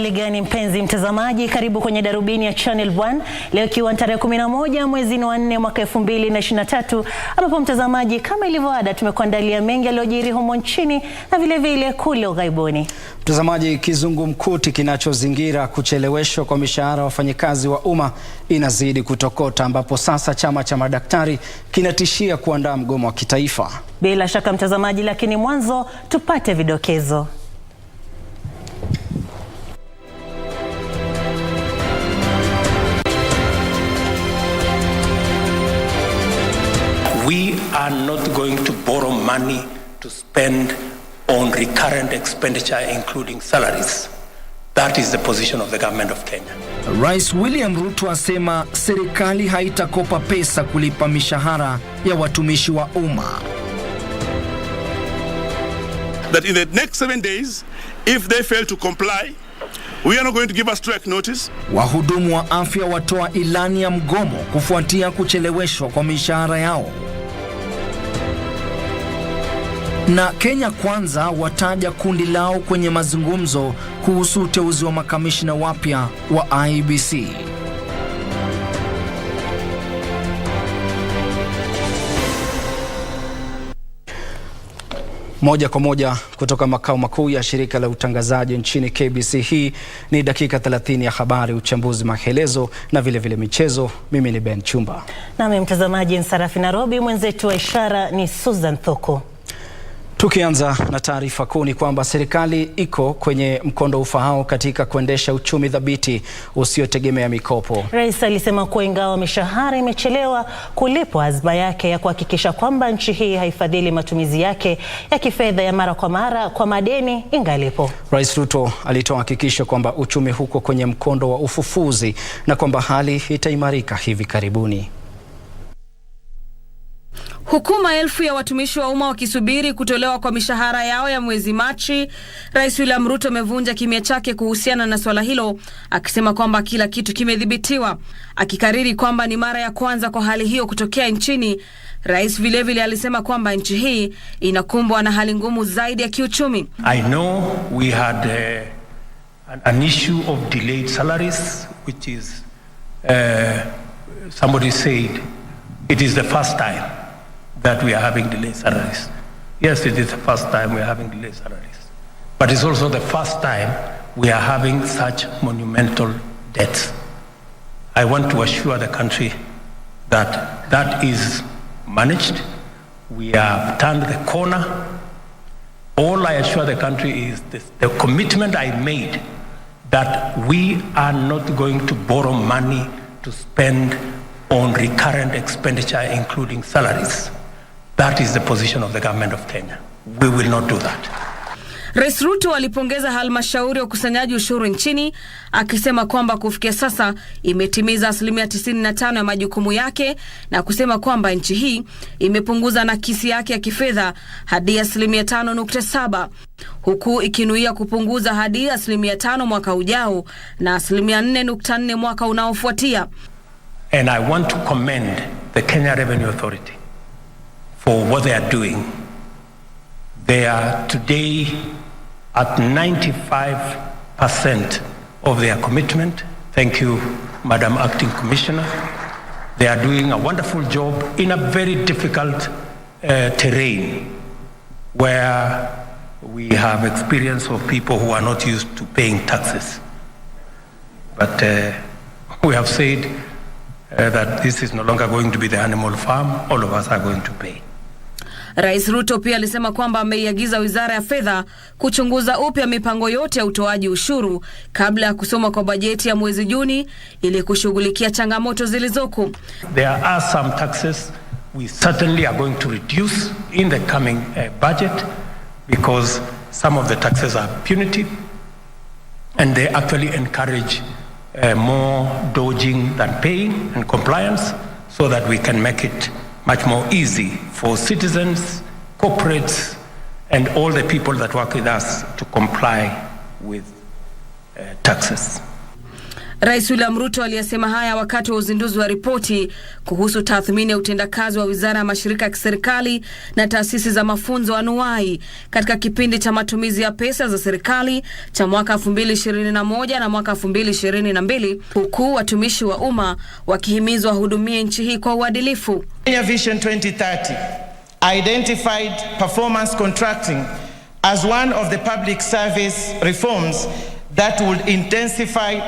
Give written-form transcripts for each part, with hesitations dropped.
Hali gani mpenzi mtazamaji, karibu kwenye Darubini ya Channel 1. Leo ikiwa tarehe 11 mwezi wa 4 mwaka 2023, ambapo mtazamaji, kama ilivyo ada, tumekuandalia mengi yaliyojiri humo nchini na vile vile kule ughaibuni. Mtazamaji, kizungumkuti kinachozingira kucheleweshwa kwa mishahara wafanyikazi wa umma inazidi kutokota, ambapo sasa chama cha madaktari kinatishia kuandaa mgomo wa kitaifa. Bila shaka mtazamaji, lakini mwanzo tupate vidokezo. We are not going to borrow money to spend on recurrent expenditure, including salaries. That is the position of the government of Kenya. Rais William Ruto asema serikali haitakopa pesa kulipa mishahara ya watumishi wa umma. That in the next 7 days, if they fail to comply, we are not going to give a strike notice. Wahudumu wa afya watoa ilani ya mgomo kufuatia kucheleweshwa kwa mishahara yao. Na Kenya Kwanza wataja kundi lao kwenye mazungumzo kuhusu uteuzi wa makamishna wapya wa IBC. Moja kwa moja kutoka makao makuu ya shirika la utangazaji nchini KBC. Hii ni dakika 30 ya habari, uchambuzi, maelezo na vile vile michezo. Mimi ni Chumba. Nami mtazamaji ni Sarafina. Robi, mwenzetu wa ishara ni Susan Thoko. Tukianza na taarifa kuu ni kwamba serikali iko kwenye mkondo ufaao katika kuendesha uchumi thabiti usiotegemea mikopo. Rais alisema kuwa ingawa mishahara imechelewa kulipwa, azma yake ya kuhakikisha kwamba nchi hii haifadhili matumizi yake ya kifedha ya mara kwa madeni ingalipo. Rais Ruto alitoa hakikisho kwamba uchumi huko kwenye mkondo wa ufufuzi na kwamba hali itaimarika hivi karibuni. Huku maelfu ya watumishi wa umma wakisubiri kutolewa kwa mishahara yao ya mwezi Machi, Rais William Ruto amevunja kimya chake kuhusiana na swala hilo, akisema kwamba kila kitu kimedhibitiwa, akikariri kwamba ni mara ya kwanza kwa hali hiyo kutokea nchini. Rais vilevile alisema kwamba nchi hii inakumbwa na hali ngumu zaidi ya kiuchumi. I know we had an issue of delayed salaries, which is somebody said it is the first time that we are having delayed salaries. Yes, it is the first time we are having delayed salaries. But it's also the first time we are having such monumental debts. I want to assure the country that that is managed. We have turned the corner. All I assure the country is this, the commitment I made that we are not going to borrow money to spend on recurrent expenditure, including salaries. That is the position of the government of Kenya. We will not do that. Rais Ruto alipongeza halmashauri ya ukusanyaji ushuru nchini, akisema kwamba kufikia sasa imetimiza 95% ya majukumu yake, na kusema kwamba nchi hii imepunguza nakisi yake ya kifedha hadi 5.7%, huku ikinuia kupunguza hadi 5% mwaka ujao na 4.4% mwaka unaofuatia. And I want to commend the Kenya Revenue Authority for what they are doing. They are today at 95% of their commitment. Thank you, Madam Acting Commissioner. They are doing a wonderful job in a very difficult terrain where we have experience of people who are not used to paying taxes. But we have said that this is no longer going to be the animal farm. All of us are going to pay. Rais Ruto pia alisema kwamba ameiagiza Wizara ya Fedha kuchunguza upya mipango yote ya utoaji ushuru kabla ya kusoma kwa bajeti ya mwezi Juni ili kushughulikia changamoto zilizoko. There are some taxes we certainly are going to reduce in the coming budget because some of the taxes are punitive and they actually encourage more dodging than paying and compliance, so that we can make it much more easy for citizens, corporates, and all the people that work with us to comply with taxes. Rais William Ruto aliyesema haya wakati wa uzinduzi wa ripoti kuhusu tathmini ya utendakazi wa wizara ya mashirika ya kiserikali na taasisi za mafunzo anuwai katika kipindi cha matumizi ya pesa za serikali cha mwaka 2021 na mwaka 2022, huku watumishi wa umma wakihimizwa wahudumie nchi hii kwa uadilifu. Kenya Vision 2030 identified performance contracting as one of the public service reforms that would intensify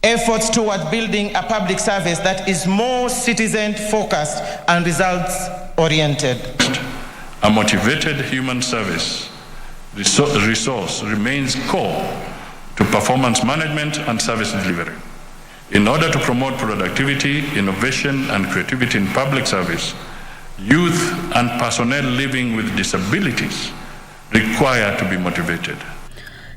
efforts toward building a public service that is more citizen-focused and results-oriented. A motivated human service resource remains core to performance management and service delivery. In order to promote productivity, innovation, and creativity in public service, youth and personnel living with disabilities require to be motivated.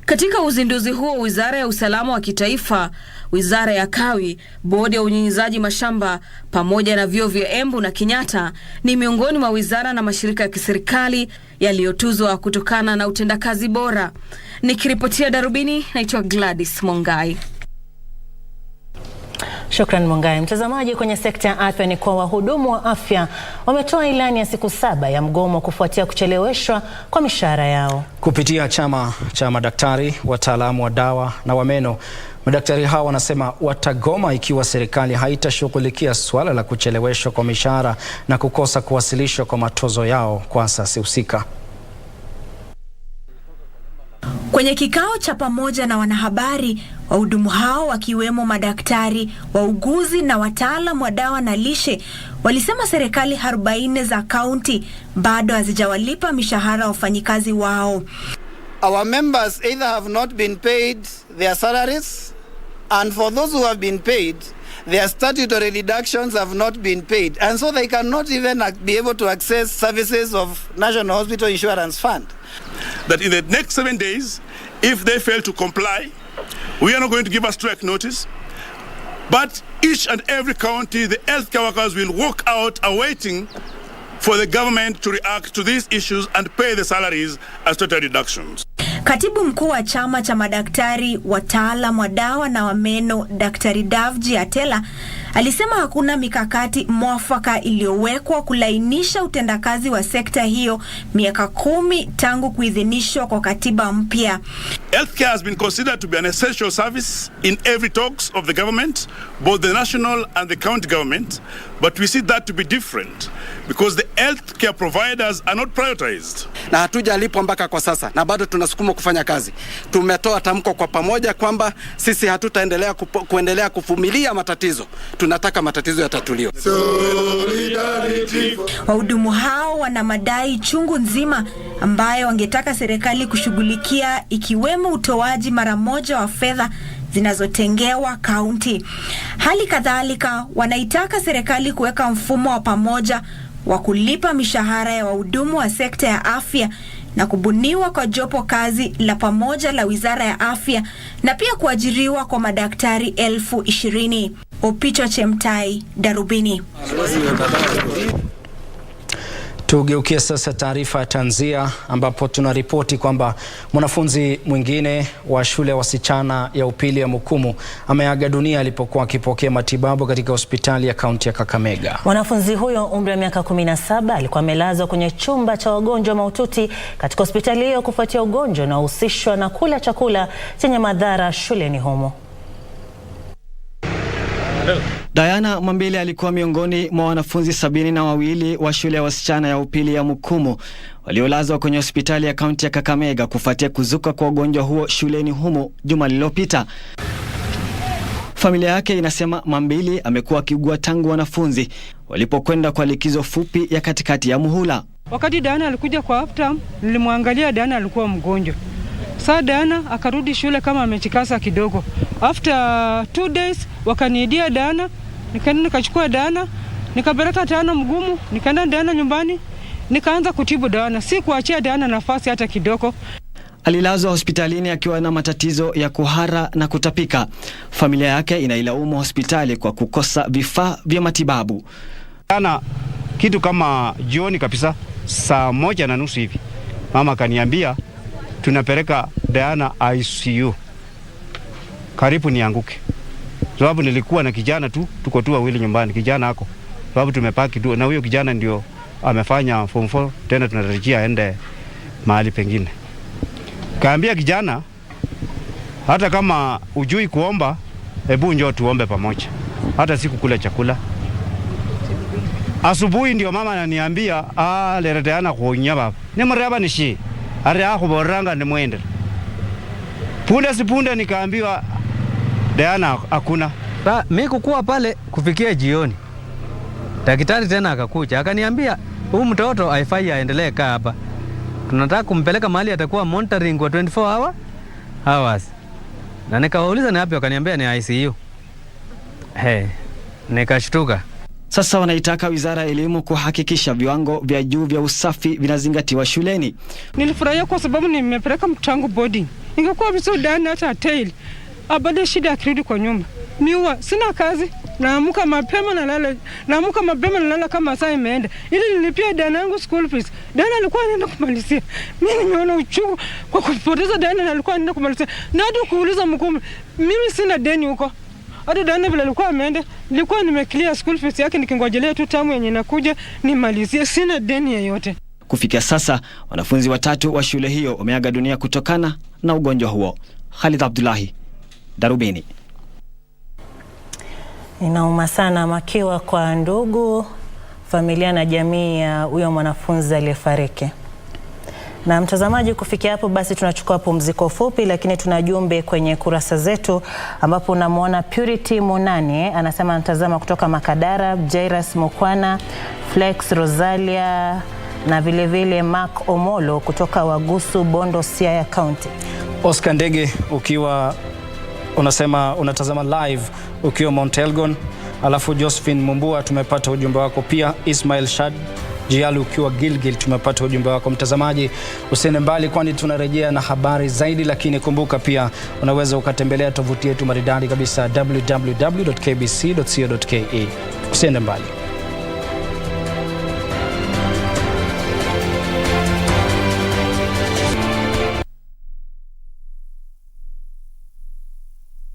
Katika uzinduzi huo, Wizara ya Usalama wa Kitaifa, Wizara ya Kawi, Bodi ya Unyunyizaji Mashamba pamoja na vyuo vya Embu na Kenyatta ni miongoni mwa wizara na mashirika ya kiserikali yaliyotuzwa kutokana na utendakazi bora. Nikiripotia Darubini, naitwa Gladys Mongai. Shukran Mongai. Mtazamaji, kwenye sekta ya afya ni kwa wahudumu wa afya wametoa ilani ya siku 7 ya mgomo kufuatia kucheleweshwa kwa mishahara yao. Kupitia chama cha madaktari, wataalamu wa dawa na wa meno, madaktari hao wanasema watagoma ikiwa serikali haitashughulikia swala la kucheleweshwa kwa mishahara na kukosa kuwasilishwa kwa matozo yao kwa asasi husika. Kwenye kikao cha pamoja na wanahabari, wahudumu hao wakiwemo madaktari, wauguzi na wataalamu wa dawa na lishe walisema serikali 40 za kaunti bado hazijawalipa mishahara wafanyikazi wao. Our members either have not been paid their salaries, and for those who have been paid, their statutory deductions have not been paid, and so they cannot even be able to access services of National Hospital Insurance Fund. That in the next 7 days, if they fail to comply, we are not going to give a strike notice, but each and every county, the healthcare workers will walk out awaiting for the government to react to these issues and pay the salaries as total deductions. Katibu mkuu wa chama cha madaktari, wataalamu wa dawa na wa meno, Daktari Davji Atela, alisema hakuna mikakati mwafaka iliyowekwa kulainisha utendakazi wa sekta hiyo miaka 10 tangu kuidhinishwa kwa katiba mpya. Healthcare has been considered to be an essential service in every talks of the government, both the national and the county government, but we see that to be different because the healthcare providers are not prioritized. Na hatujalipwa mpaka kwa sasa na bado tunasukuma kufanya kazi. Tumetoa tamko kwa pamoja kwamba sisi hatutaendelea kuendelea kuvumilia matatizo. Tunataka matatizo yatatuliwe. Wahudumu hao wana madai chungu nzima ambayo wangetaka serikali kushughulikia, ikiwemo utoaji mara moja wa fedha zinazotengewa kaunti. Hali kadhalika wanaitaka serikali kuweka mfumo wa pamoja wa kulipa mishahara ya wahudumu wa sekta ya afya na kubuniwa kwa jopo kazi la pamoja la Wizara ya Afya na pia kuajiriwa kwa madaktari 20,000. Opicho Chemtai, Darubini. Tugeukie sasa taarifa ya tanzia ambapo tunaripoti kwamba mwanafunzi mwingine wa shule ya wasichana ya upili ya Mukumu ameaga dunia alipokuwa akipokea matibabu katika hospitali ya kaunti ya Kakamega. Mwanafunzi huyo umri wa miaka 17 alikuwa amelazwa kwenye chumba cha wagonjwa mahututi katika hospitali hiyo kufuatia ugonjwa unaohusishwa na kula chakula chenye madhara shuleni humo. Diana Mambele alikuwa miongoni mwa wanafunzi 72 wa shule ya wasichana ya upili ya Mukumu waliolazwa kwenye hospitali ya kaunti ya Kakamega kufuatia kuzuka kwa ugonjwa huo shuleni humo juma lililopita. Familia yake inasema Mambele amekuwa akiugua tangu wanafunzi walipokwenda kwa likizo fupi ya katikati ya muhula. Wakati Diana alikuja kwa after, nilimwangalia Diana alikuwa mgonjwa. Sasa Diana akarudi shule kama amechikasa kidogo. After 2 days wakaniidia Diana, nikaenda nikachukua Diana, nikapeleka Diana Mgumu, nikaenda Diana nyumbani, nikaanza kutibu Diana. Si kuachia Diana nafasi hata kidogo. Alilazwa hospitalini akiwa na matatizo ya kuhara na kutapika. Familia yake inailaumu hospitali kwa kukosa vifaa vya matibabu. Diana kitu kama jioni kabisa saa 1:30 hivi. Mama kaniambia tunapeleka Diana ICU. Karibu nianguke. Sababu nilikuwa na kijana tu, tuko tu wawili nyumbani, kijana hako. Sababu tumepaki tu na huyo kijana ndio amefanya form 4, tena tunatarajia aende mahali pengine. Kaambia kijana, hata kama ujui kuomba, hebu njoo tuombe pamoja. Hata siku kula chakula. Asubuhi ndio mama ananiambia, leo Diana kuonya baba. Ni mreba nishi. Ari ako boranga ni mwende. Punde si punde nikaambiwa Diana hakuna. Mimi kukua pale kufikia jioni. Daktari tena akakuja akaniambia huyu mtoto haifai aendelee kaa hapa. Tunataka kumpeleka mahali atakuwa monitoring kwa 24 hours. Na nikawauliza ni wapi, wakaniambia ni ICU. Nikashtuka. Sasa wanaitaka Wizara ya Elimu kuhakikisha viwango vya juu vya usafi vinazingatiwa shuleni. Nilifurahia kwa sababu nimepeleka mtangu boarding. Ingekuwa vizuri Diana hata tail. Abada shida akirudi kwa nyumba. Miwa sina kazi. Naamka mapema nalala kama saa imeenda. Ili nilipia Diana yangu school fees. Diana alikuwa anaenda kumalizia. Mimi nimeona uchungu kwa kupoteza Diana, alikuwa anaenda kumalizia. Na hadi kuuliza mkuu, mimi sina deni huko. Hadi Diana vile alikuwa ameenda, nilikuwa nimeclear school fees yake nikingojelea tu tamu yenye inakuja nimalizie, sina deni yoyote. Kufikia sasa, wanafunzi 3 wa shule hiyo wameaga dunia kutokana na ugonjwa huo. Khalid Abdullahi, Darubini. Inauma sana makiwa kwa ndugu, familia na jamii ya huyo mwanafunzi aliyefariki. Na mtazamaji, kufikia hapo basi tunachukua pumziko fupi, lakini tuna jumbe kwenye kurasa zetu ambapo unamwona Purity Monani anasema anatazama kutoka Makadara, Jairus Mukwana, Flex Rosalia na vile vile Mark Omolo kutoka Wagusu, Bondo, Siaya County. Oscar Ndege ukiwa unasema unatazama live ukiwa Mount Elgon, alafu Josephine Mumbua tumepata ujumbe wako pia. Ismail Shad Jialu ukiwa Gilgil tumepata ujumbe wako. Mtazamaji, usiende mbali kwani tunarejea na habari zaidi, lakini kumbuka pia unaweza ukatembelea tovuti yetu maridadi kabisa www.kbc.co.ke. Usiende mbali.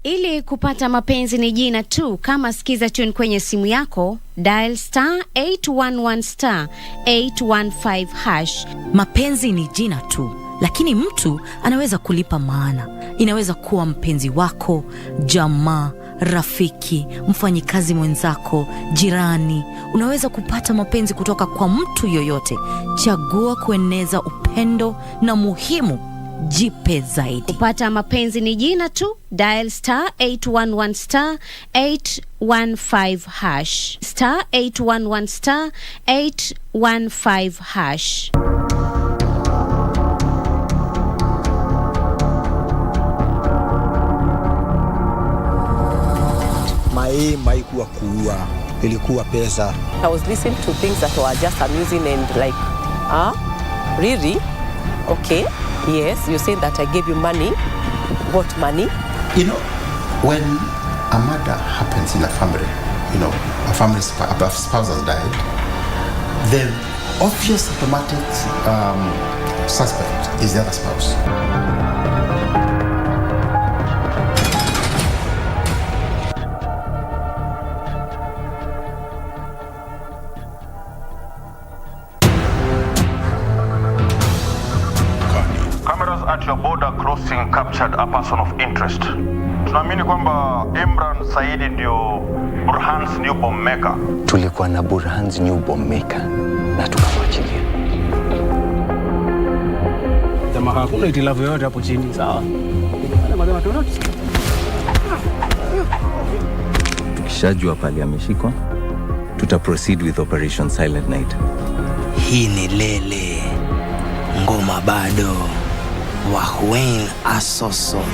Ili kupata mapenzi ni jina tu, kama sikiza tune kwenye simu yako, dial *811 *815 #. Mapenzi ni jina tu, lakini mtu anaweza kulipa maana. Inaweza kuwa mpenzi wako, jamaa, rafiki, mfanyikazi mwenzako, jirani. Unaweza kupata mapenzi kutoka kwa mtu yoyote. Chagua kueneza upendo na muhimu, jipe zaidi. Kupata mapenzi ni jina tu, dial *811 *815 *811 *815 #. Maikuwa kuua, ilikuwa pesa. I was listening to things that were just amusing and like, really? Okay. Yes, you say that I gave you money. What money? You know, when a murder happens in a family, you know, a spouse has died, the obvious automatic suspect is the other spouse. At your border crossing captured a person of interest. Tunaamini kwamba Imran Saidi ndio Burhan's new bomb maker. Tulikuwa na Burhan's new bomb maker na tukamwachilia. Jamaa hakuna itilafu yoyote hapo chini, sawa? Tukishajua pale ameshikwa, proceed with Operation Silent Night. Hii ni lele. Ngoma bado. Wahwen Asosolo.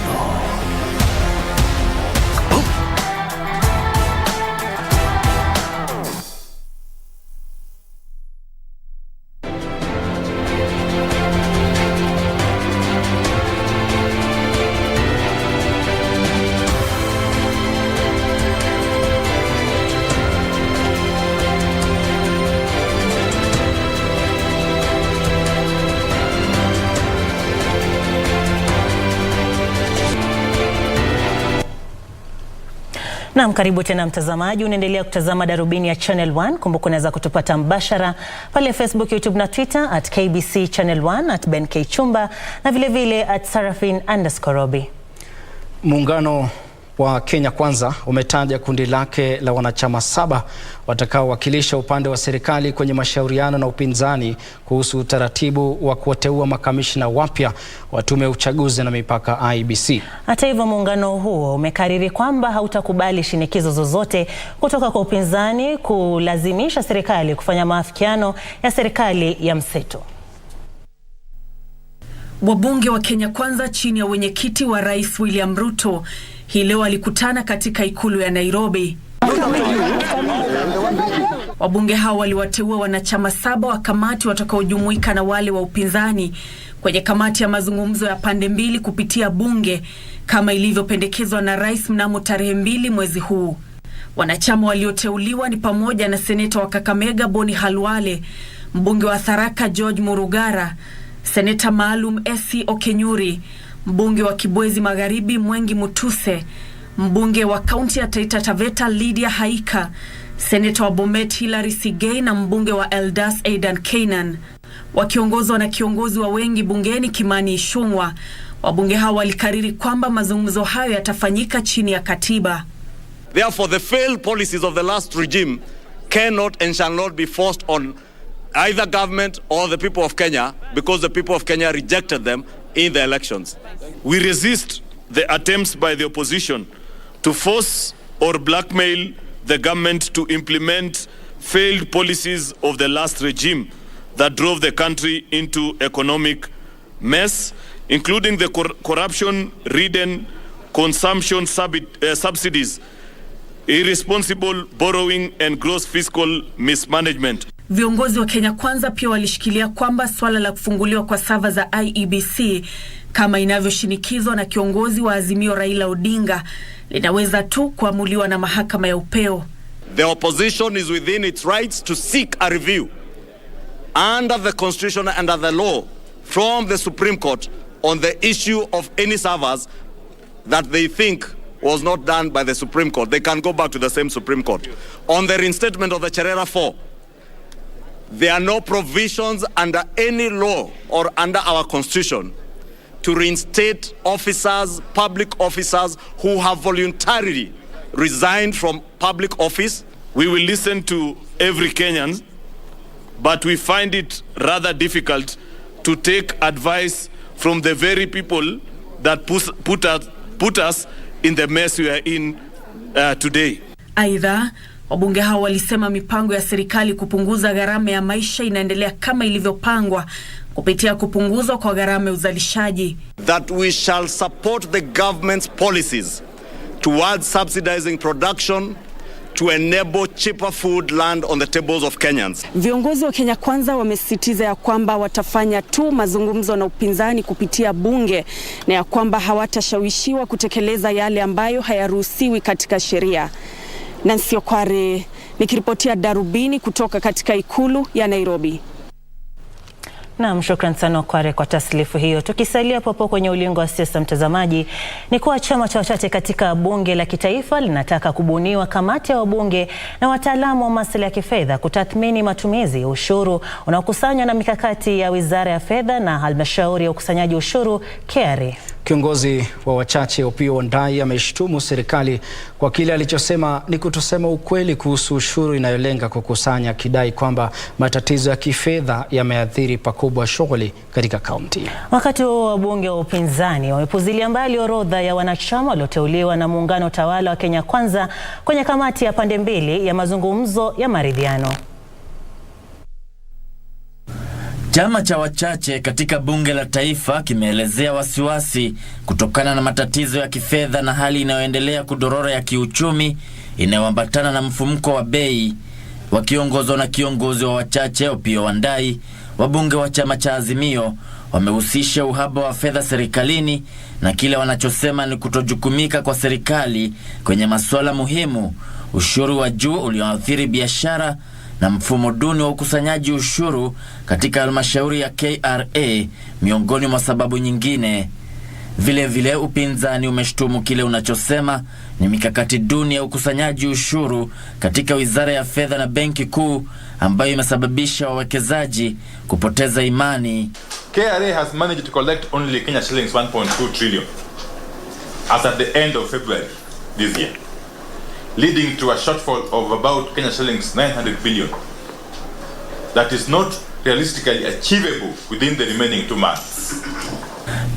Naam, karibu tena mtazamaji, unaendelea kutazama Darubini ya Channel 1. Kumbuka unaweza kutupata mbashara pale Facebook, YouTube na Twitter @KBC Channel 1 @BenK Chumba na vile vile @Sarafin_Robi. Muungano wa Kenya Kwanza umetaja kundi lake la wanachama 7 watakaowakilisha upande wa serikali kwenye mashauriano na upinzani kuhusu utaratibu wa kuwateua makamishna wapya wa tume ya uchaguzi na mipaka IEBC. Hata hivyo, muungano huo umekariri kwamba hautakubali shinikizo zozote kutoka kwa upinzani kulazimisha serikali kufanya maafikiano ya serikali ya mseto. Wabunge wa Kenya Kwanza chini ya wenyekiti wa Rais William Ruto hii leo walikutana katika ikulu ya Nairobi. Wabunge hao waliwateua wanachama 7 wa kamati watakaojumuika na wale wa upinzani kwenye kamati ya mazungumzo ya pande mbili kupitia bunge kama ilivyopendekezwa na Rais mnamo tarehe 2 mwezi huu. Wanachama walioteuliwa ni pamoja na seneta wa Kakamega Boni Halwale, mbunge wa Tharaka George Murugara, seneta maalum Esi Okenyuri, mbunge wa Kibwezi Magharibi Mwengi Mutuse, mbunge wa kaunti ya Taita Taveta Lydia Haika, seneta wa Bomet Hilary Sigei na mbunge wa Eldas Aidan Kainan. Wakiongozwa na kiongozi wa wengi bungeni Kimani Ichung'wah, wabunge hao walikariri kwamba mazungumzo hayo yatafanyika chini ya katiba. Therefore, the failed policies of the last regime cannot and shall not be forced on either government or the people of Kenya, because the people of Kenya rejected them in the elections. We resist the attempts by the opposition to force or blackmail the government to implement failed policies of the last regime that drove the country into economic mess, including the corruption-ridden consumption subsidies, irresponsible borrowing and gross fiscal mismanagement. Viongozi wa Kenya Kwanza pia walishikilia kwamba swala la kufunguliwa kwa sava za IEBC kama inavyoshinikizwa na kiongozi wa Azimio Raila Odinga linaweza tu kuamuliwa na mahakama ya upeo. The opposition is within its rights to seek a review under the constitution and under the law from the Supreme Court on the issue of any servers that they think was not done by the Supreme Court. They can go back to the same Supreme Court. On the reinstatement of the Cherera 4, there are no provisions under any law or under our constitution to reinstate officers, public officers who have voluntarily resigned from public office. We will listen to every Kenyan, but we find it rather difficult to take advice from the very people that put us in the mess we are in today. Aidha, wabunge hao walisema mipango ya serikali kupunguza gharama ya maisha inaendelea kama ilivyopangwa kupitia kupunguzwa kwa gharama ya uzalishaji. That we shall support the government's policies towards subsidizing production to enable cheaper food land on the tables of Kenyans. Viongozi wa Kenya Kwanza wamesisitiza ya kwamba watafanya tu mazungumzo na upinzani kupitia bunge na ya kwamba hawatashawishiwa kutekeleza yale ambayo hayaruhusiwi katika sheria. Nancy Okware nikiripotia Darubini kutoka katika ikulu ya Nairobi. Naam, shukran sana Okware kwa taslifu hiyo. Tukisalia popo kwenye ulingo wa siasa mtazamaji, ni kuwa chama cha wachache katika bunge la kitaifa linataka kubuniwa kamati ya wabunge na wataalamu wa masuala ya kifedha kutathmini matumizi ya ushuru unaokusanywa na mikakati ya Wizara ya Fedha na halmashauri ya ukusanyaji ushuru KRA. Kiongozi wa wachache Opiyo Wandayi ameshtumu serikali kwa kile alichosema ni kutosema ukweli kuhusu ushuru inayolenga kukusanya, kidai kwamba matatizo ya kifedha yameathiri pakubwa shughuli katika kaunti. Wakati huo wabunge wa upinzani wamepuzilia mbali orodha ya wanachama walioteuliwa na muungano tawala wa Kenya Kwanza kwenye kamati ya pande mbili ya mazungumzo ya maridhiano. Chama cha wachache katika bunge la taifa kimeelezea wasiwasi kutokana na matatizo ya kifedha na hali inayoendelea kudorora ya kiuchumi inayoambatana na mfumuko wa bei. Wakiongozwa na kiongozi wa wachache Opiyo Wandayi, wabunge wa chama cha Azimio wamehusisha uhaba wa fedha serikalini na kile wanachosema ni kutojukumika kwa serikali kwenye masuala muhimu, ushuru wa juu ulioathiri biashara na mfumo duni wa ukusanyaji ushuru katika halmashauri ya KRA miongoni mwa sababu nyingine. Vile vile upinzani umeshtumu kile unachosema ni mikakati duni ya ukusanyaji ushuru katika Wizara ya Fedha na Benki Kuu ambayo imesababisha wawekezaji kupoteza imani. KRA has managed to collect only Kenya shillings 1.2 trillion as at the end of February this year, leading to a shortfall of about Kenya shillings 900 billion. That is not realistically achievable within the remaining 2 months.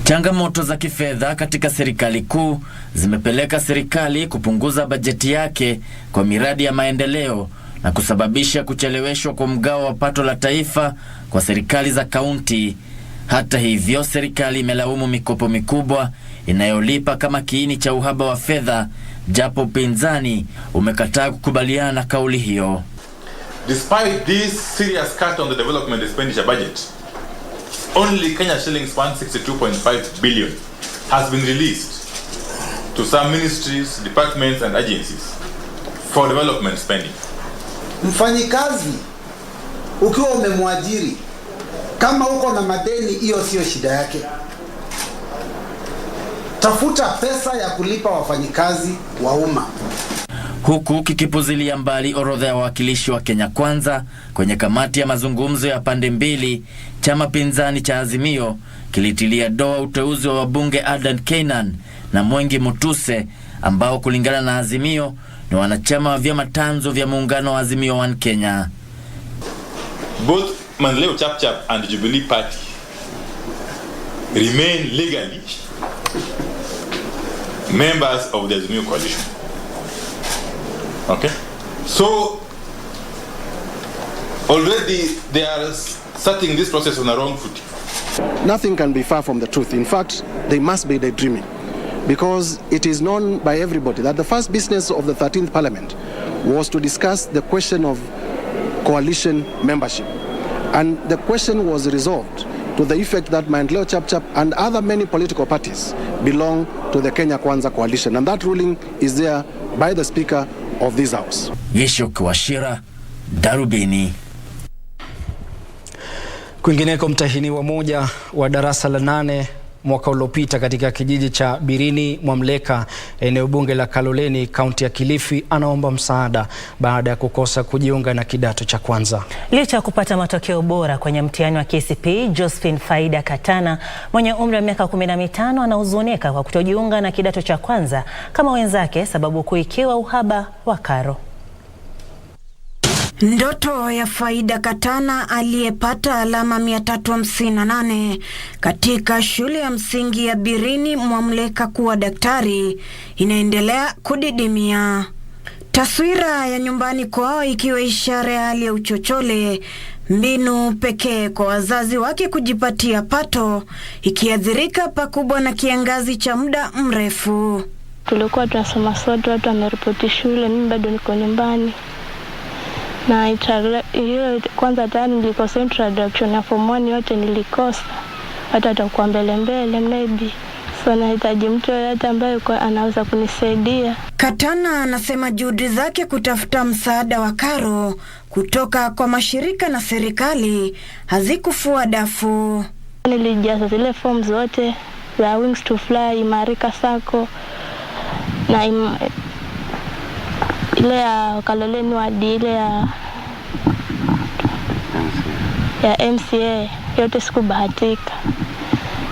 Changamoto za kifedha katika serikali kuu zimepeleka serikali kupunguza bajeti yake kwa miradi ya maendeleo na kusababisha kucheleweshwa kwa mgao wa pato la taifa kwa serikali za kaunti. Hata hivyo, serikali imelaumu mikopo mikubwa inayolipa kama kiini cha uhaba wa fedha, japo upinzani umekataa kukubaliana na kauli hiyo. Despite this serious cut on the development expenditure budget, only Kenya shillings 162.5 billion has been released to some ministries, departments and agencies for development spending. Mfanyikazi ukiwa umemwajiri, kama uko na madeni, hiyo sio shida yake. Tafuta pesa ya kulipa wafanyikazi wa umma. Huku kikipuzilia mbali orodha ya wawakilishi wa Kenya Kwanza kwenye kamati ya mazungumzo ya pande mbili, chama pinzani cha Azimio kilitilia doa uteuzi wa wabunge Adan Keynan na Mwengi Mutuse ambao kulingana na Azimio ni wanachama wa vyama tanzo vya muungano wa Azimio One Kenya. Both Manleo Chapchap and Jubilee Party remain legally members of the Azimio coalition. Okay, so already they are starting this process on a wrong foot. Nothing can be far from the truth. In fact, they must be daydreaming, because it is known by everybody that the first business of the 13th Parliament was to discuss the question of coalition membership, and the question was resolved to the effect that Maendeleo Chapchap and other many political parties belong to the Kenya Kwanza coalition, and that ruling is there by the Speaker of this House. Yeshok Washira, Darubini. Kwingineko, mtahiniwa moja wa darasa la 8 mwaka uliopita katika kijiji cha Birini Mwamleka, eneo bunge la Kaloleni, kaunti ya Kilifi, anaomba msaada baada ya kukosa kujiunga na kidato cha kwanza. Licha ya kupata matokeo bora kwenye mtihani wa KCPE, Josephine Faida Katana mwenye umri wa miaka 15 anahuzunika kwa kutojiunga na kidato cha kwanza kama wenzake, sababu kuikiwa uhaba wa karo. Ndoto ya Faida Katana aliyepata alama 358 katika shule ya msingi ya Birini Mwamleka kuwa daktari inaendelea kudidimia. Taswira ya nyumbani kwao ikiwa ishara ya hali ya uchochole, mbinu pekee kwa wazazi wake kujipatia pato ikiathirika pakubwa na kiangazi cha muda mrefu. Tulikuwa tunasoma sote, watu wameripoti shule, mimi bado niko nyumbani. Na hiyo kwanza tani nilikosa introduction ya form 1 yote nilikosa. Hata atakuwa mbele maybe. So nahitaji mtu yote ambaye anaweza kunisaidia. Katana anasema juhudi zake kutafuta msaada wa karo kutoka kwa mashirika na serikali hazikufua dafu. Nilijaza zile forms zote za Wings to Fly, Imarika Sako na ile ya Kaloleni wadi, ile ya MCA, yote sikubahatika.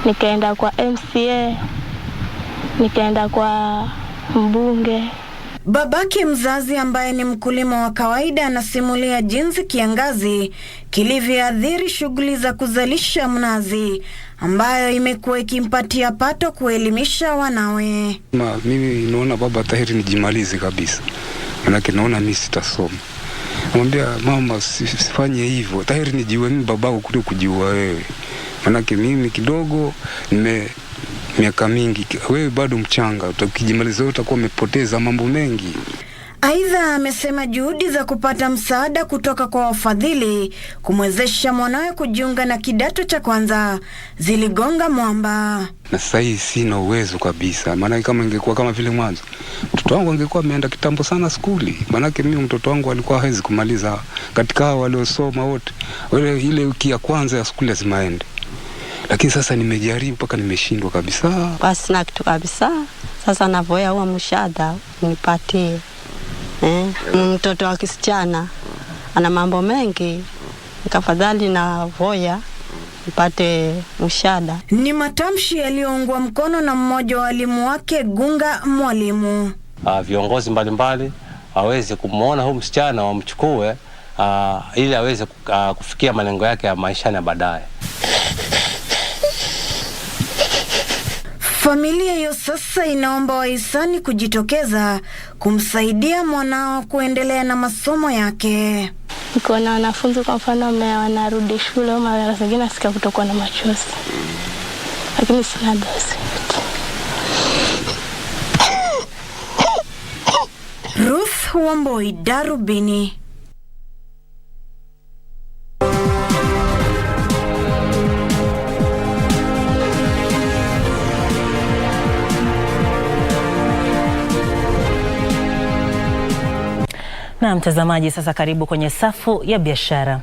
Nikaenda kwa MCA, nikaenda kwa mbunge. Babake mzazi ambaye ni mkulima wa kawaida anasimulia jinsi kiangazi kilivyoathiri shughuli za kuzalisha mnazi ambayo imekuwa ikimpatia pato kuelimisha wanawe. Mimi naona baba tahiri nijimalize kabisa. Manake naona mimi sitasoma. Namwambia mama sifanye hivyo. Tahiri nijiue mimi babako kuliko kujiua wewe. Manake mimi kidogo miaka mingi, wewe bado mchanga, utakijimaliza utakuwa umepoteza mambo mengi. Aidha amesema juhudi za kupata msaada kutoka kwa wafadhili kumwezesha mwanawe kujiunga na kidato cha kwanza ziligonga mwamba. Na sasa hii sina uwezo kabisa. Maana kama ingekuwa kama vile mwanzo, mtoto wangu angekuwa ameenda kitambo sana skuli. Maana mimi mtoto wangu alikuwa hawezi kumaliza katika hao waliosoma wote. Ile wiki ya kwanza ya skuli lazima aende. lakini sasa nimejaribu mpaka nimeshindwa kabisa. Basi na kitu kabisa. Sasa navoya huwa mshahara nipatie. Mtoto wa kisichana ana mambo mengi, nikafadhali navoya nipate mshahara. Ni matamshi yaliyoungwa mkono na mmoja wa walimu wake Gunga Mwalimu. Viongozi mbalimbali waweze kumuona huyu msichana, wamchukue ili aweze kufikia malengo yake ya maisha na baadaye. Familia hiyo sasa inaomba wahisani kujitokeza kumsaidia mwanao kuendelea na masomo yake. Niko na wanafunzi kwa mfano wanarudi shule au mara zingine nasikia kutokwa na machozi. Lakini sina dosi. Ruth Wamboi, Darubini. Na mtazamaji, sasa karibu kwenye safu ya biashara.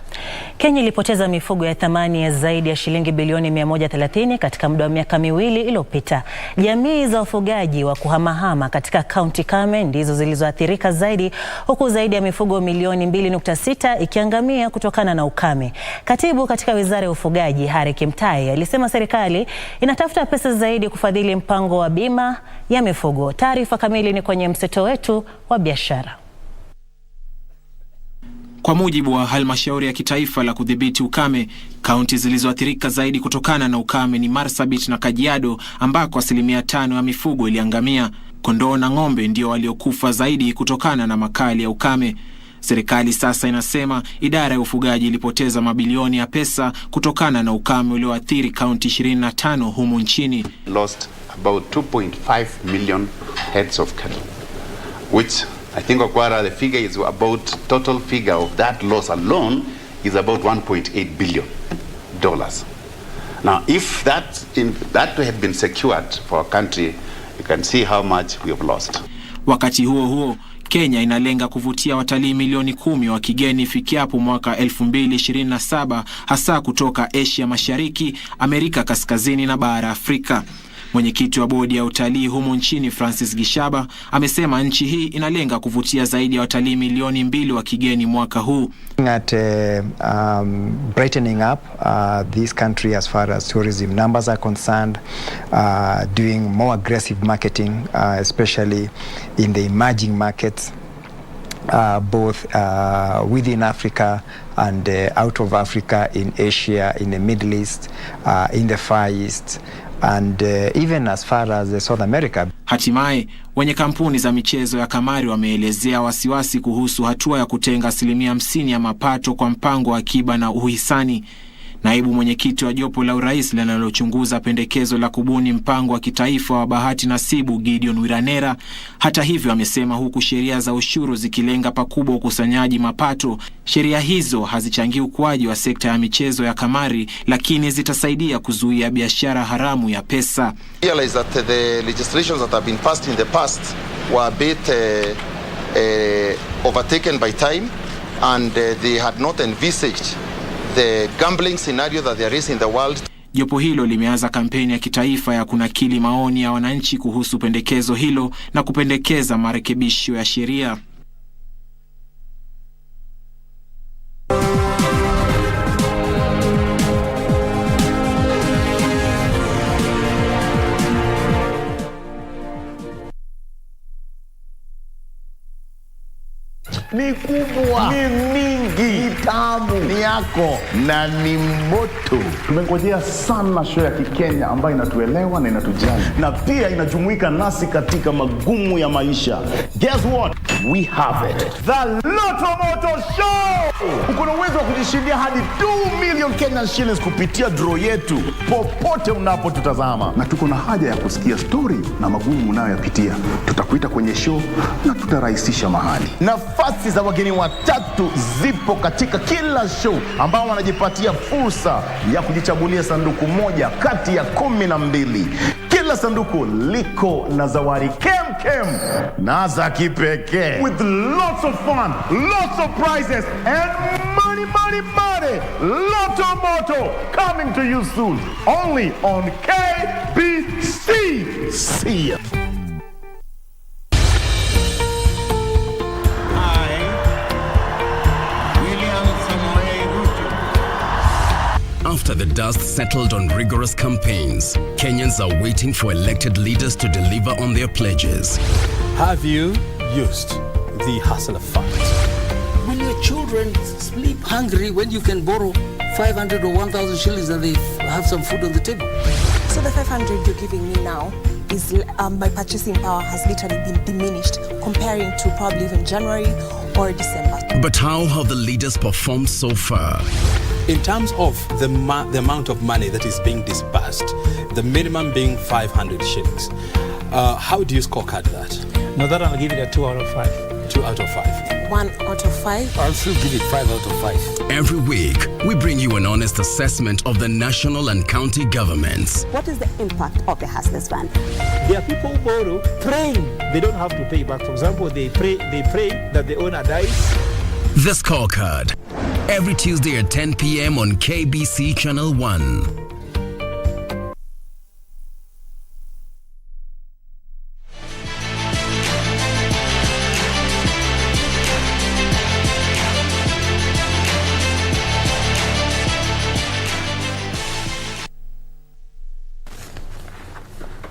Kenya ilipoteza mifugo ya thamani ya zaidi ya shilingi bilioni 130 katika muda wa miaka miwili iliyopita. Jamii za wafugaji wa kuhamahama katika kaunti kame ndizo zilizoathirika zaidi, huku zaidi ya mifugo milioni 2.6 ikiangamia kutokana na ukame. Katibu katika Wizara ya Ufugaji Harry Kimtai alisema serikali inatafuta pesa zaidi kufadhili mpango wa bima ya mifugo. Taarifa kamili ni kwenye mseto wetu wa biashara. Kwa mujibu wa halmashauri ya kitaifa la kudhibiti ukame, kaunti zilizoathirika zaidi kutokana na ukame ni Marsabit na Kajiado, ambako 5% ya mifugo iliangamia. Kondoo na ng'ombe ndio waliokufa zaidi kutokana na makali ya ukame. Serikali sasa inasema idara ya ufugaji ilipoteza mabilioni ya pesa kutokana na ukame ulioathiri kaunti 25 humu nchini. Lost about 2.5 million heads of cattle, which I think Okwara, the figure is about, total figure of that loss alone is about $1.8 billion. Now, if that had been secured for our country, you can see how much we have lost. Wakati huo huo, Kenya inalenga kuvutia watalii milioni 10 wa kigeni ifikiapo mwaka 2027, hasa kutoka Asia Mashariki, Amerika Kaskazini na bara Afrika. Mwenyekiti wa bodi ya utalii humu nchini Francis Gishaba amesema nchi hii inalenga kuvutia zaidi ya watalii milioni 2 wa kigeni mwaka huu. At brightening up this country as far as tourism numbers are concerned, doing more aggressive marketing, especially in the emerging markets, both within Africa and out of Africa, in Asia, in the Middle East, in the Far East, and even as far as South America. Hatimaye, wenye kampuni za michezo ya kamari wameelezea wasiwasi kuhusu hatua ya kutenga 50% ya mapato kwa mpango wa akiba na uhisani. Naibu mwenyekiti wa jopo la urais linalochunguza pendekezo la kubuni mpango wa kitaifa wa bahati nasibu Gideon Wiranera, hata hivyo amesema huku sheria za ushuru zikilenga pakubwa ukusanyaji mapato, sheria hizo hazichangii ukuaji wa sekta ya michezo ya kamari, lakini zitasaidia kuzuia biashara haramu ya pesa. Realize that the legislations that have been passed in the past were a bit overtaken by time, and they had not envisaged the gambling scenario that there is in the world. Jopo hilo limeanza kampeni ya kitaifa ya kunakili maoni ya wananchi kuhusu pendekezo hilo na kupendekeza marekebisho ya sheria. Ni kubwa, ni mingi, ni tamu, ni yako na ni moto. Tumengojea sana show ya Kikenya ambayo inatuelewa na inatujali na pia inajumuika nasi katika magumu ya maisha. Guess what? We have it. The Lotto Moto Show! Uko na uwezo wa kujishindia hadi 2 million Kenyan shillings kupitia draw yetu popote unapotutazama. Na tuko na haja ya kusikia story na magumu unayoyapitia. Tutakuita kwenye show na tutarahisisha mahali. Nafasi za wageni watatu zipo katika kila show ambao wanajipatia fursa ya kujichagulia sanduku moja kati ya 12. Kila sanduku liko na zawadi kem na za kipekee, with lots of fun, lots of prizes and money money, Lotto Moto, coming to you soon, only on KBC. See ya. After the dust settled on rigorous campaigns, Kenyans are waiting for elected leaders to deliver on their pledges. Have you used the hustler fund? When your children sleep hungry, when you can borrow 500 or 1,000 shillings and they have some food on the table. So the 500 you're giving me now is my purchasing power has literally been diminished comparing to probably even January or December. But how have the leaders performed so far? In terms of the amount of money that is being disbursed, the minimum being 500 shillings, how do you scorecard that? No, that I'll give it a 2 out of 5. 2 out of 5. 1 out of 5. I'll still give it 5 out of 5. Every week, we bring you an honest assessment of the national and county governments. What is the impact of the Hustlers Fund? There are people who borrow praying they don't have to pay back. For example, they pray that the owner dies. The Scorecard. Every Tuesday at 10 p.m. on KBC Channel 1.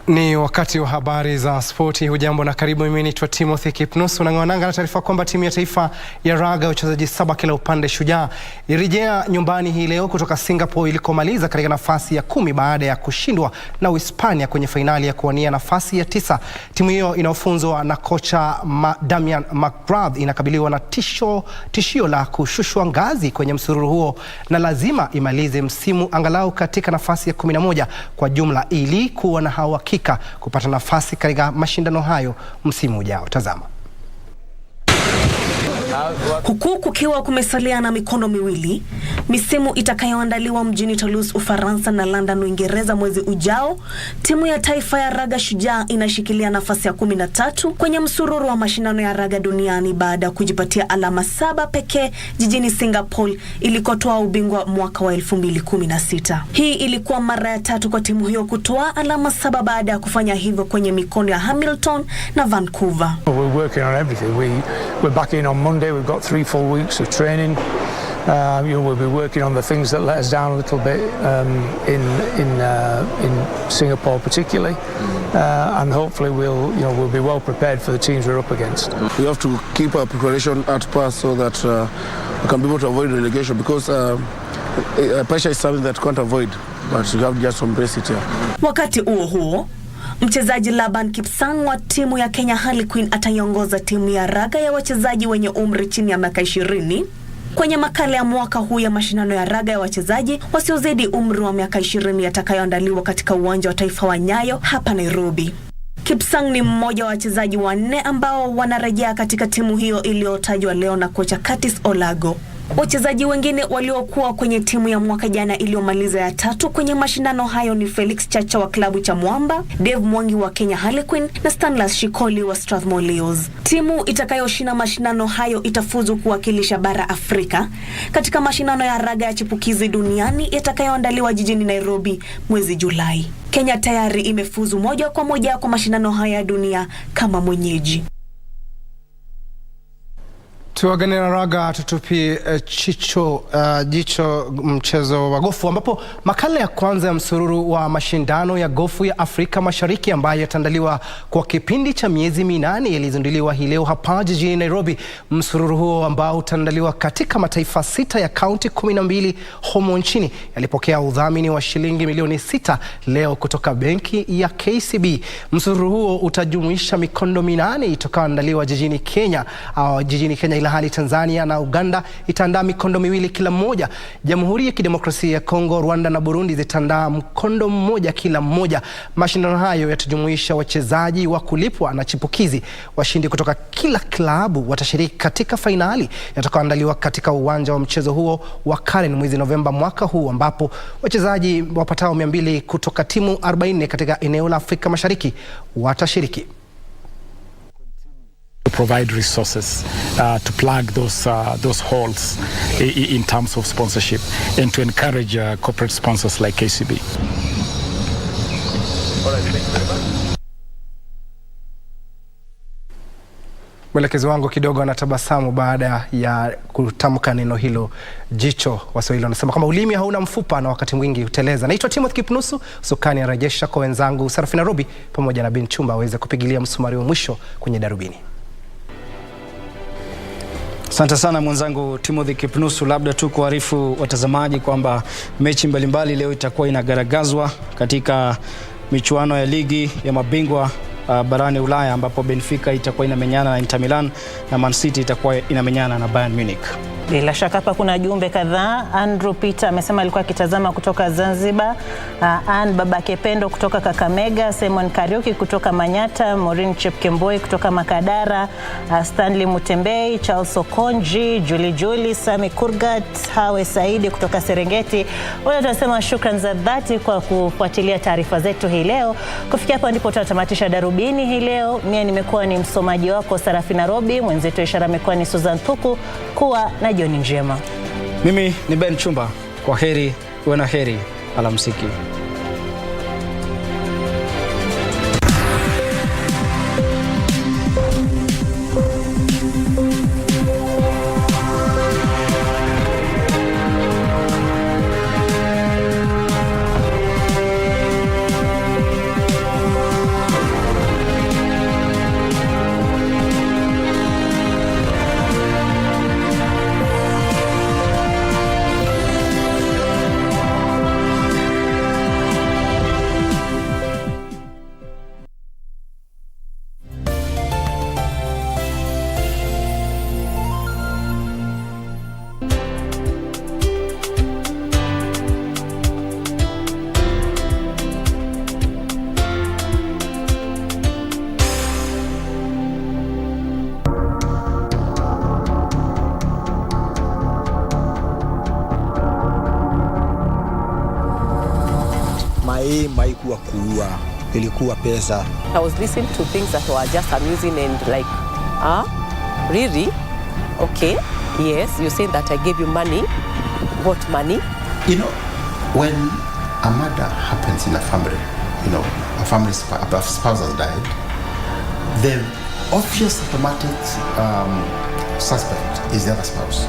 Ni wakati wa habari za spoti. Hujambo na karibu. Mimi ni Timothy Kipnusu na ngwananga na taarifa kwamba timu ya taifa ya raga wachezaji 7 kila upande Shujaa irejea nyumbani hii leo kutoka Singapore ilikomaliza katika nafasi ya 10 baada ya kushindwa na Uhispania kwenye fainali ya kuwania nafasi ya 9. Timu hiyo inayofunzwa na kocha Damian McGrath inakabiliwa na tishio la kushushwa ngazi kwenye msururu huo na lazima imalize msimu angalau katika nafasi ya 11 kwa jumla ili kuwa na hakika kupata nafasi katika mashindano hayo msimu ujao. Tazama. Huku kukiwa kumesalia na mikono miwili, misimu itakayoandaliwa mjini Toulouse, Ufaransa na London, Uingereza mwezi ujao, timu ya taifa ya raga Shujaa inashikilia nafasi ya 13 kwenye msururu wa mashindano ya raga duniani baada ya kujipatia alama 7 pekee jijini Singapore ilikotoa ubingwa mwaka wa 2016. Hii ilikuwa mara ya 3 kwa timu hiyo kutoa alama 7 baada ya kufanya hivyo kwenye mikono ya Hamilton na Vancouver. We're working on everything. We're back in on Monday. We've got 3 full weeks of training. We'll be working on the things that let us down a little bit in Singapore particularly, and hopefully we'll be well prepared for the teams we're up against. We have to keep our preparation at par so that we can be able to avoid relegation, because pressure is something that can't avoid, but you have just to embrace it here. Wakati huo mchezaji Laban Kipsang wa timu ya Kenya Harlequin ataiongoza timu ya raga ya wachezaji wenye umri chini ya miaka 20 kwenye makala ya mwaka huu ya mashindano ya raga ya wachezaji wasiozidi umri wa miaka 20 yatakayoandaliwa katika uwanja wa taifa wa Nyayo hapa Nairobi. Kipsang ni mmoja wa wachezaji 4 ambao wanarejea katika timu hiyo iliyotajwa leo na kocha Curtis Olago. Wachezaji wengine waliokuwa kwenye timu ya mwaka jana iliyomaliza ya 3 kwenye mashindano hayo ni Felix Chacha wa klabu cha Mwamba, Dave Mwangi wa Kenya Harlequin na Stanlas Shikoli wa Strathmore Leos. Timu itakayoshinda mashindano hayo itafuzu kuwakilisha bara Afrika katika mashindano ya raga ya chipukizi duniani yatakayoandaliwa jijini Nairobi mwezi Julai. Kenya tayari imefuzu moja kwa moja kwa mashindano haya ya dunia kama mwenyeji. Tuagane na raga tutupi jicho mchezo wa gofu, ambapo makala ya kwanza ya msururu wa mashindano ya gofu ya Afrika Mashariki ambayo yataandaliwa kwa kipindi cha miezi 8 yalizinduliwa hii leo hapa jijini Nairobi. Msururu huo ambao utaandaliwa katika mataifa 6 ya kaunti 12 humo nchini yalipokea udhamini wa shilingi milioni 6 leo kutoka benki ya KCB. Msururu huo utajumuisha mikondo 8 itakayoandaliwa jijini Kenya ila hali Tanzania na Uganda itaandaa mikondo 2 kila mmoja. Jamhuri ya Kidemokrasia ya Kongo, Rwanda na Burundi zitaandaa mkondo 1 kila mmoja. Mashindano hayo yatajumuisha wachezaji wa kulipwa na chipukizi. Washindi kutoka kila klabu watashiriki katika fainali yatakayoandaliwa katika uwanja wa mchezo huo wa Karen mwezi Novemba mwaka huu, ambapo wachezaji wapatao 200 kutoka timu 40 katika eneo la Afrika Mashariki watashiriki. provide resources to plug those holes in terms of sponsorship and to encourage corporate sponsors like KCB. Mwelekezi wangu kidogo anatabasamu baada ya kutamka neno hilo jicho. Waswahili wanasema kama ulimi hauna mfupa na wakati mwingi uteleza. Naitwa Timothy Kipnusu, sukani anarejesha kwa wenzangu Sarafina Robi pamoja na Chumba waweze kupigilia msumari wa mwisho kwenye Darubini. Asante sana mwenzangu Timothy Kipnusu. Labda tu kuarifu watazamaji kwamba mechi mbalimbali leo itakuwa inagaragazwa katika michuano ya ligi ya mabingwa barani Ulaya, ambapo Benfica itakuwa inamenyana na Inter Milan na Man City itakuwa inamenyana na Bayern Munich. Bila shaka hapa kuna jumbe kadhaa. Andrew Peter amesema alikuwa akitazama kutoka Zanzibar. Ann Babake Pendo kutoka Kakamega, Simon Kariuki kutoka Manyata, Maureen Chepkemboi kutoka Makadara, Stanley Mutembei, Charles Okonji, Julie, Sami Kurgat, Hawe Saidi kutoka Serengeti. Wote tunasema shukrani za dhati kwa kufuatilia taarifa zetu hii leo. Kufikia hapa ndipo tunatamatisha Darubini hii leo. Mimi nimekuwa ni msomaji wako Sarafina Robi, mwenzetu Ishara amekuwa ni Susan Thuku. Kuwa na jioni njema. Mimi ni Chumba. Kwa heri, uwe na heri, alamsiki. Haikuwa kuua, ilikuwa pesa. I was listening to things that were just amusing and like, really? Okay, yes, you say that I gave you money. What money? You know, when a murder happens in a family, you know, a spouse has died, the obvious automatic suspect is the other spouse.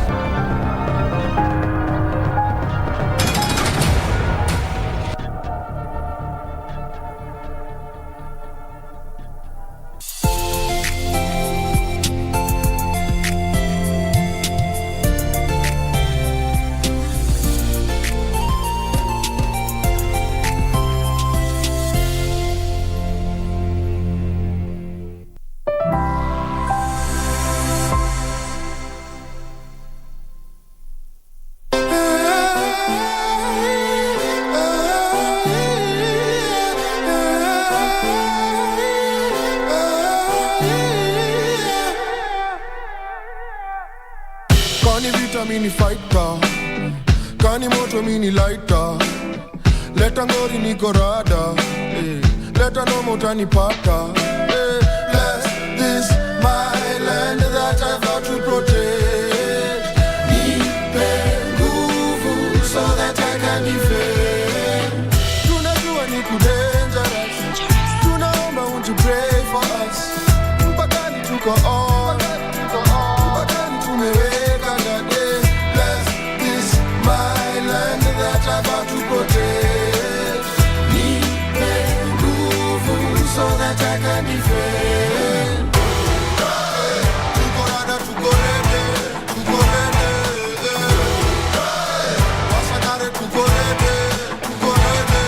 mini fighter, kani moto mini lighter, leta ngori niko rada, leta no motani pata, bless this my land that I vowed to protect, nipe nguvu so that I can defend, tunajua niku dangerous, tunaomba won't you pray for us, mpakani tuko on, mpakani tumeweka dade, bless this my land that I vowed to protect, nipe nguvu so that I can defend. Tuko rada, tuko rede, tuko rede, wasanare tuko rede, tuko rede,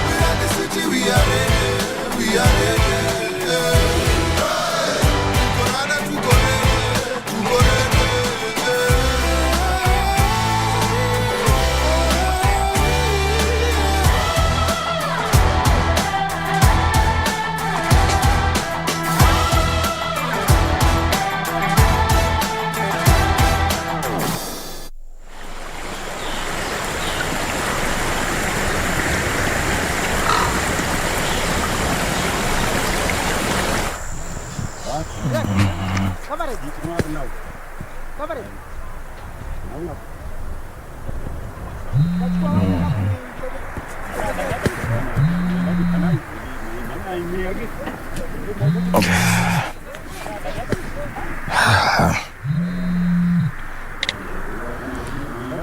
we are the city, we are ready, we are ready.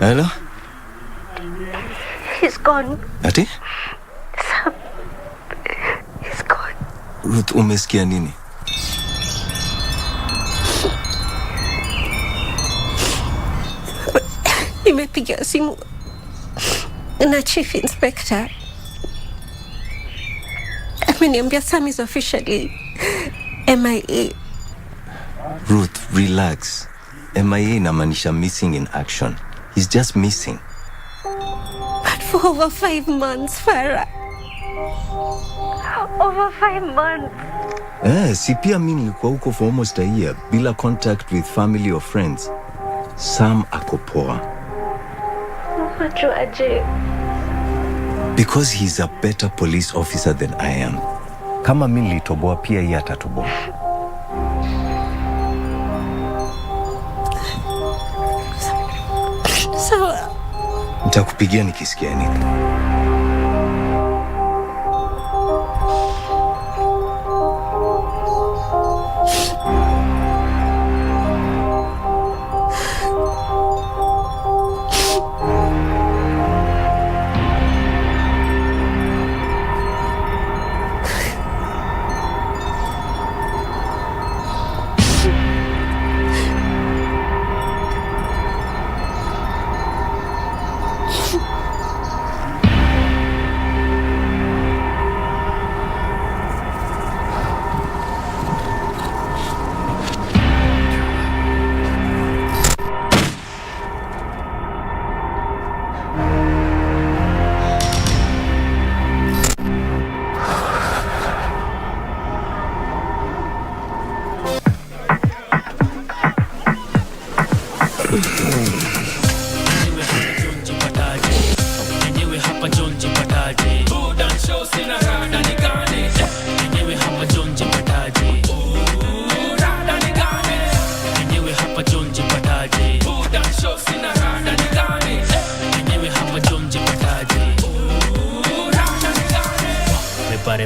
Hello? He's gone. Ati? Sam, he's gone. Ruth, umesikia nini? Nimepiga simu na Chief Inspector. Ameniambia Sam is officially MIA. Ruth, relax. MIA inamaanisha missing in action. He's just missing. But for over 5 months, Farah. Over 5 months. Si pia mimi nilikuwa huko for almost a year bila contact with family or friends. Sam ako poa. Wajuaje? Because he's a better police officer than I am. Kama mimi nilitoboa pia yeye atatoboa. Sawa. Nitakupigia nikisikia nini.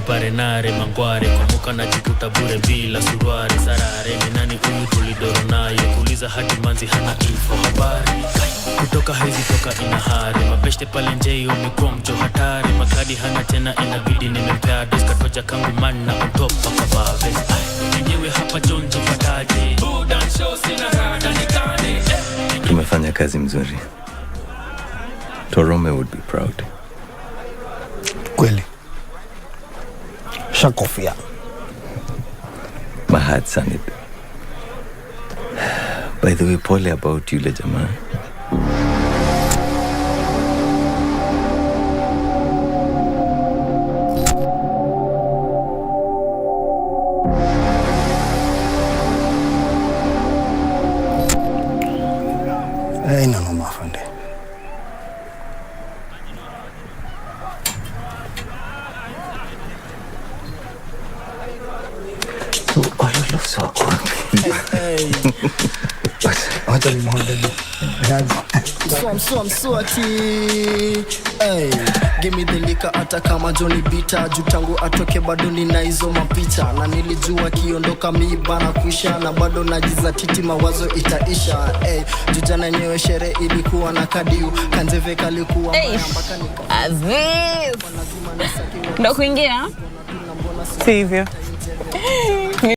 Pare nare mangware kumbuka na jikuta bure bila suruari sarare ni nani huyu tulidoro naye kuuliza hadi manzi hana info habari kutoka hizi toka inahari mabeshte pale nje umekuwa mjo hatari makadi hana tena inabidi nimempea deska toja kangu manna utopa kabave yenyewe hapa jonjo pataje budan show sina rada nikane. Tumefanya kazi mzuri. Torome would be proud. Kweli. Shakofia. My heart sang it. By the way, pole about yule jamaa. Ina no mafande. I'm so hey, give me the liquor hata kama Johnny Bita juu tangu atoke bado nina hizo mapicha na nilijua kiondoka mi bana kuisha na bado najizatiti mawazo itaisha hey, juu jana nyewe sherehe ilikuwa na kadiu kanzeve kalikuwa mbaya mpaka nika Aziz ndo kuingia sivyo